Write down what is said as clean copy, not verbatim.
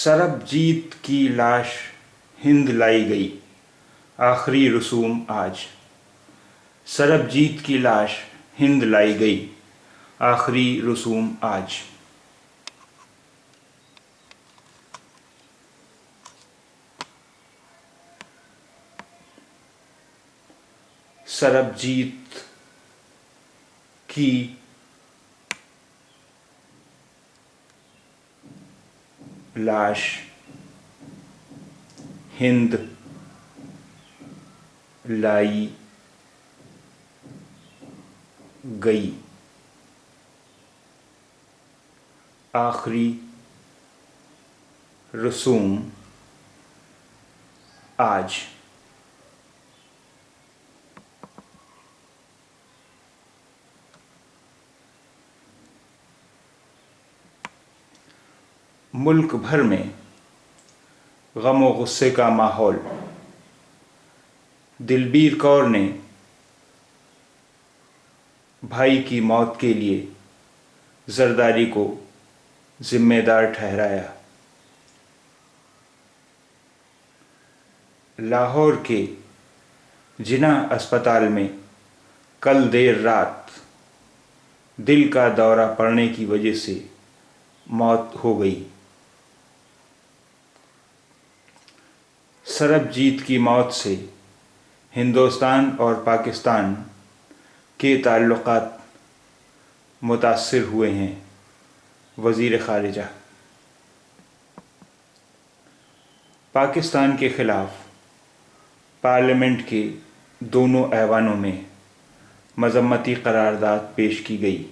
سربجیت کی لاش ہند لائی گئی، آخری رسوم آج۔ سربجیت کی لاش ہند لائی گئی، آخری رسوم آج۔ سربجیت کی لاش ہند لائی گئی، آخری رسوم آج۔ ملک بھر میں غم و غصے کا ماحول۔ دلبیر کور نے بھائی کی موت کے لیے زرداری کو ذمہ دار ٹھہرایا۔ لاہور کے جناح اسپتال میں کل دیر رات دل کا دورہ پڑنے کی وجہ سے موت ہو گئی۔ سربجیت کی موت سے ہندوستان اور پاکستان کے تعلقات متاثر ہوئے ہیں۔ وزیر خارجہ پاکستان کے خلاف پارلیمنٹ کے دونوں ایوانوں میں مذمتی قرارداد پیش کی گئی۔